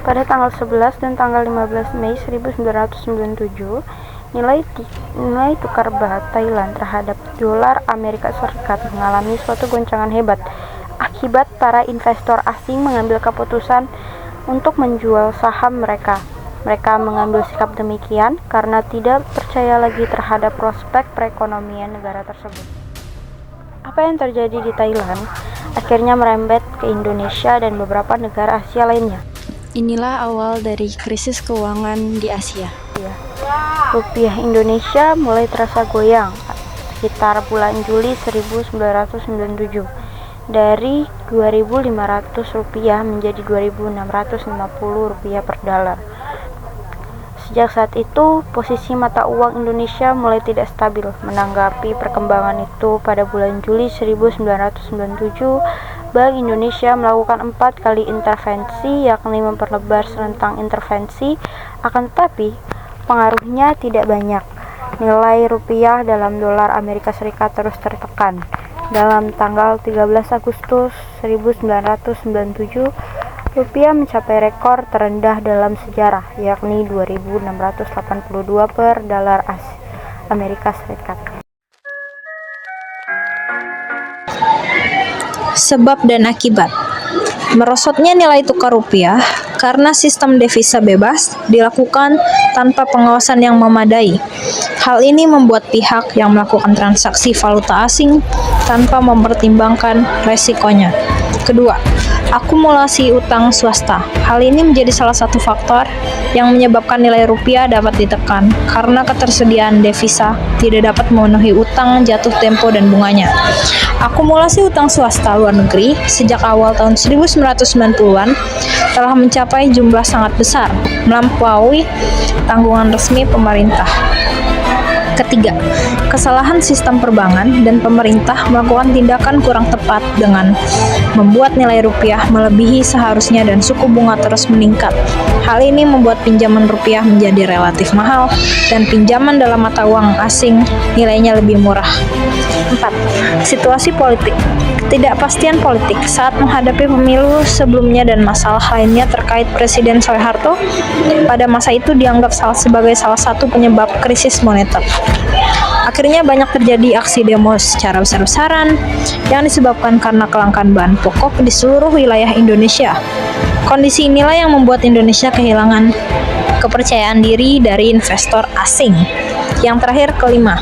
Pada tanggal 11 dan tanggal 15 Mei 1997, nilai tukar baht Thailand terhadap dolar Amerika Serikat mengalami suatu goncangan hebat akibat para investor asing mengambil keputusan untuk menjual saham mereka. Mereka mengambil sikap demikian karena tidak percaya lagi terhadap prospek perekonomian negara tersebut. Apa yang terjadi di Thailand akhirnya merembet ke Indonesia dan beberapa negara Asia lainnya. Inilah awal dari krisis keuangan di Asia. Rupiah Indonesia mulai terasa goyang sekitar bulan Juli 1997 dari Rp2.500 menjadi Rp2.650 per dolar. Sejak saat itu, posisi mata uang Indonesia mulai tidak stabil. Menanggapi perkembangan itu, pada bulan Juli 1997, Bank Indonesia melakukan 4 kali intervensi, yakni memperlebar serentang intervensi, akan tetapi pengaruhnya tidak banyak. Nilai rupiah dalam dolar Amerika Serikat terus tertekan. Dalam tanggal 13 Agustus 1997, rupiah mencapai rekor terendah dalam sejarah, yakni Rp2.682 per dolar Amerika Serikat. Sebab dan akibat. Merosotnya nilai tukar rupiah karena sistem devisa bebas dilakukan tanpa pengawasan yang memadai. Hal ini membuat pihak yang melakukan transaksi valuta asing tanpa mempertimbangkan resikonya. Kedua, akumulasi utang swasta. Hal ini menjadi salah satu faktor yang menyebabkan nilai rupiah dapat ditekan karena ketersediaan devisa tidak dapat memenuhi utang jatuh tempo dan bunganya. Akumulasi utang swasta luar negeri sejak awal tahun 1990-an telah mencapai jumlah sangat besar, melampaui tanggungan resmi pemerintah. Ketiga, kesalahan sistem perbankan dan pemerintah melakukan tindakan kurang tepat dengan membuat nilai rupiah melebihi seharusnya dan suku bunga terus meningkat. Hal ini membuat pinjaman rupiah menjadi relatif mahal dan pinjaman dalam mata uang asing nilainya lebih murah. 4. Situasi politik. Ketidakpastian politik saat menghadapi pemilu sebelumnya dan masalah lainnya terkait Presiden Soeharto pada masa itu dianggap sebagai salah satu penyebab krisis moneter. Akhirnya banyak terjadi aksi demo secara besar-besaran yang disebabkan karena kelangkaan bahan pokok di seluruh wilayah Indonesia. Kondisi inilah yang membuat Indonesia kehilangan kepercayaan diri dari investor asing. Yang terakhir, kelima,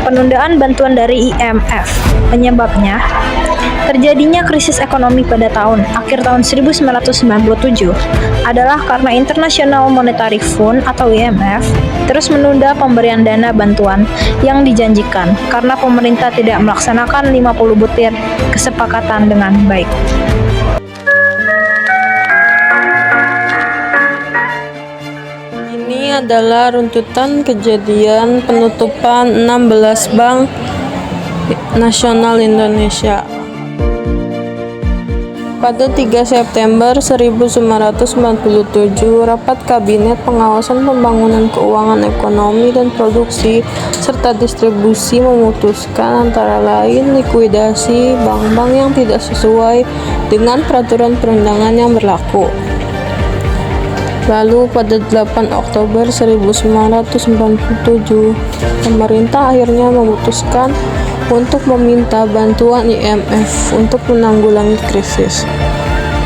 penundaan bantuan dari IMF. Penyebabnya, terjadinya krisis ekonomi pada akhir tahun 1997 adalah karena International Monetary Fund atau IMF terus menunda pemberian dana bantuan yang dijanjikan karena pemerintah tidak melaksanakan 50 butir kesepakatan dengan baik. Ini adalah runtutan kejadian penutupan 16 Bank Nasional Indonesia. Pada 3 September 1997, Rapat Kabinet Pengawasan Pembangunan Keuangan Ekonomi dan Produksi serta Distribusi memutuskan antara lain likuidasi bank-bank yang tidak sesuai dengan peraturan perundangan yang berlaku. Lalu pada 8 Oktober 1997, pemerintah akhirnya memutuskan untuk meminta bantuan IMF untuk menanggulangi krisis.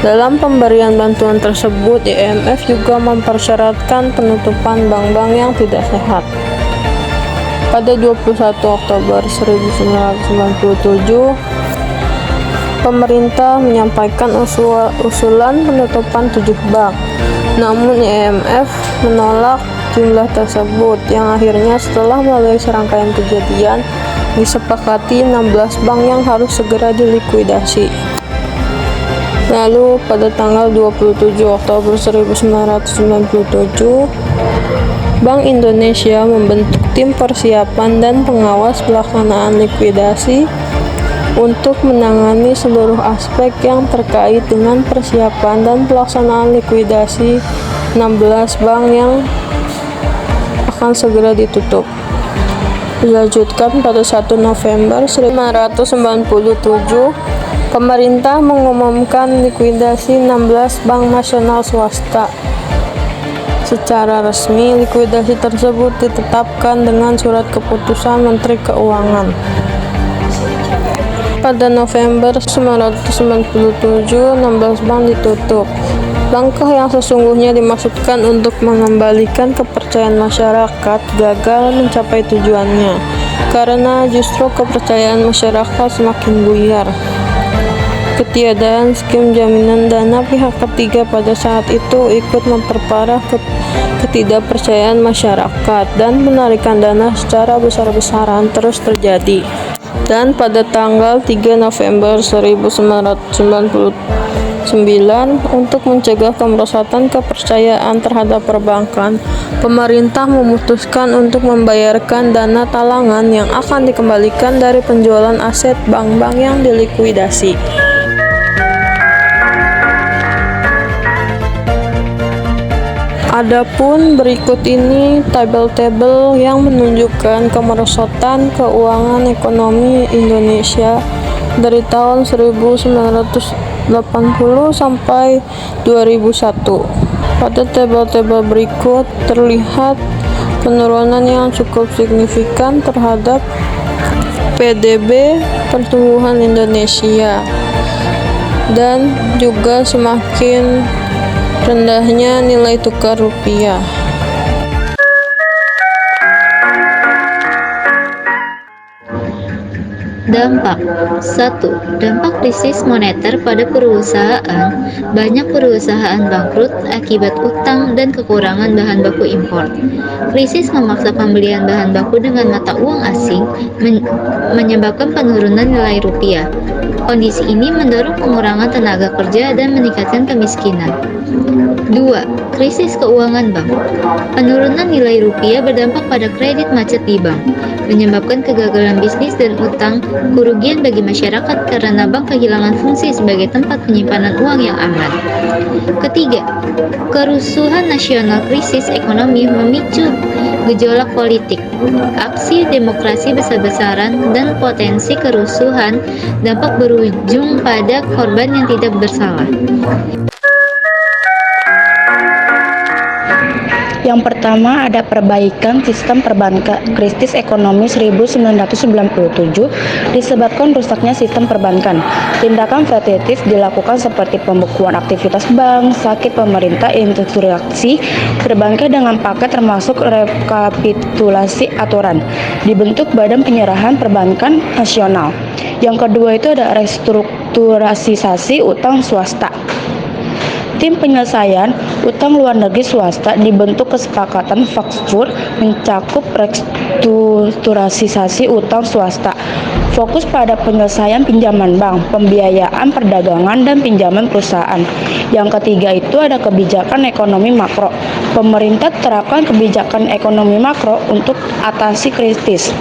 Dalam pemberian bantuan tersebut, IMF juga mempersyaratkan penutupan bank-bank yang tidak sehat. Pada 21 Oktober 1997, pemerintah menyampaikan usulan penutupan 7 bank. Namun IMF menolak jumlah tersebut yang akhirnya setelah melalui serangkaian kejadian disepakati 16 bank yang harus segera dilikuidasi. Lalu pada tanggal 27 Oktober 1997, Bank Indonesia membentuk tim persiapan dan pengawas pelaksanaan likuidasi untuk menangani seluruh aspek yang terkait dengan persiapan dan pelaksanaan likuidasi 16 bank yang akan segera ditutup. Dilanjutkan pada 1 November 1997, Pemerintah mengumumkan likuidasi 16 bank nasional swasta. Secara resmi, likuidasi tersebut ditetapkan dengan surat keputusan Menteri Keuangan. Pada November 1997, 16 bank ditutup. Langkah yang sesungguhnya dimaksudkan untuk mengembalikan kepercayaan masyarakat gagal mencapai tujuannya, karena justru kepercayaan masyarakat semakin buyar. Ketiadaan skim jaminan dana pihak ketiga pada saat itu ikut memperparah ketidakpercayaan masyarakat, dan penarikan dana secara besar-besaran terus terjadi. Dan pada tanggal 3 November 1999, untuk mencegah kemerosotan kepercayaan terhadap perbankan, pemerintah memutuskan untuk membayarkan dana talangan yang akan dikembalikan dari penjualan aset bank-bank yang dilikuidasi. Adapun berikut ini tabel-tabel yang menunjukkan kemerosotan keuangan ekonomi Indonesia dari tahun 1980 sampai 2001. Pada tabel-tabel berikut terlihat penurunan yang cukup signifikan terhadap PDB pertumbuhan Indonesia, dan juga semakin rendahnya nilai tukar rupiah. Dampak 1. Dampak krisis moneter pada perusahaan. Banyak perusahaan bangkrut akibat utang dan kekurangan bahan baku impor. Krisis memaksa pembelian bahan baku dengan mata uang asing, menyebabkan penurunan nilai rupiah. Kondisi ini mendorong pengurangan tenaga kerja dan meningkatkan kemiskinan. 2. Krisis keuangan bank. Penurunan nilai rupiah berdampak pada kredit macet di bank, menyebabkan kegagalan bisnis dan utang, kerugian bagi masyarakat karena bank kehilangan fungsi sebagai tempat penyimpanan uang yang aman. Ketiga, kerusuhan nasional. Krisis ekonomi memicu gejolak politik, aksi demokrasi besar-besaran, dan potensi kerusuhan. Dampak berujung pada korban yang tidak bersalah. Yang pertama, ada perbaikan sistem perbankan. Krisis ekonomi 1997 disebabkan rusaknya sistem perbankan. Tindakan preventif dilakukan seperti pembekuan aktivitas bank, sakit pemerintah, integrasi perbankan dengan paket termasuk rekapitulasi aturan. Dibentuk Badan Penyerahan Perbankan Nasional. Yang kedua itu ada restrukturisasi utang swasta. Tim penyelesaian utang luar negeri swasta dibentuk kesepakatan Frankfurt mencakup restrukturisasi utang swasta. Fokus pada penyelesaian pinjaman bank, pembiayaan perdagangan, dan pinjaman perusahaan. Yang ketiga itu ada kebijakan ekonomi makro. Pemerintah terapkan kebijakan ekonomi makro untuk atasi krisis.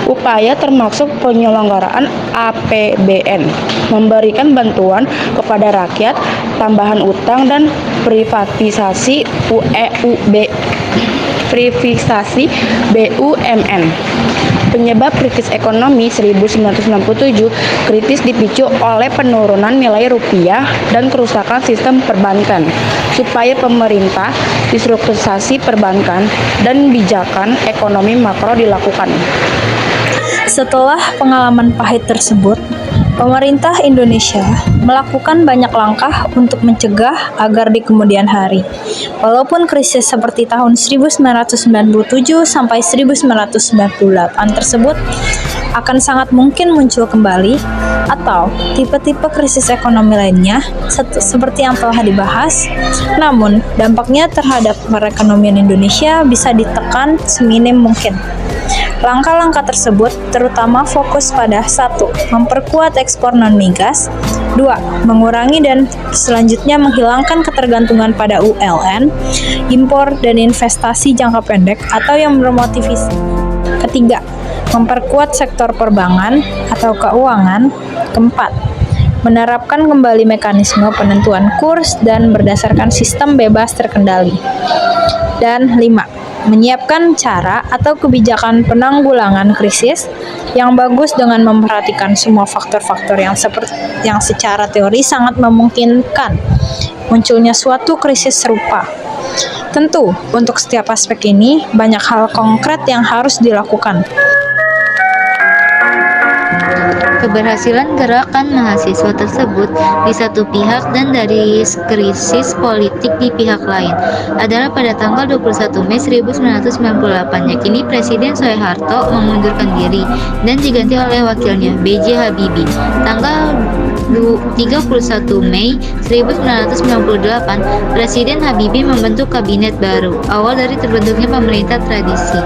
Upaya termasuk penyelenggaraan APBN, memberikan bantuan kepada rakyat, tambahan utang, dan privatisasi BUMN. Penyebab krisis ekonomi 1997, krisis dipicu oleh penurunan nilai rupiah dan kerusakan sistem perbankan. Supaya pemerintah restrukturisasi perbankan dan kebijakan ekonomi makro dilakukan. Setelah pengalaman pahit tersebut, pemerintah Indonesia melakukan banyak langkah untuk mencegah agar di kemudian hari, walaupun krisis seperti tahun 1997 sampai 1998 tersebut akan sangat mungkin muncul kembali, atau tipe-tipe krisis ekonomi lainnya seperti yang telah dibahas, namun dampaknya terhadap perekonomian Indonesia bisa ditekan seminim mungkin. Langkah-langkah tersebut terutama fokus pada 1. Memperkuat ekspor non-migas, 2. Mengurangi dan selanjutnya menghilangkan ketergantungan pada ULN, impor dan investasi jangka pendek atau yang bermotivasi. Ketiga, memperkuat sektor perbankan atau keuangan. Keempat, menerapkan kembali mekanisme penentuan kurs dan berdasarkan sistem bebas terkendali. Dan 5, menyiapkan cara atau kebijakan penanggulangan krisis yang bagus dengan memperhatikan semua faktor-faktor yang secara teori sangat memungkinkan munculnya suatu krisis serupa. Tentu, untuk setiap aspek ini, banyak hal konkret yang harus dilakukan. Keberhasilan gerakan mahasiswa tersebut di satu pihak dan dari krisis politik di pihak lain adalah pada tanggal 21 Mei 1998, yakini Presiden Soeharto mengundurkan diri dan diganti oleh wakilnya B.J. Habibie. Tanggal 31 Mei 1998, Presiden Habibie membentuk kabinet baru, awal dari terbentuknya pemerintah tradisi.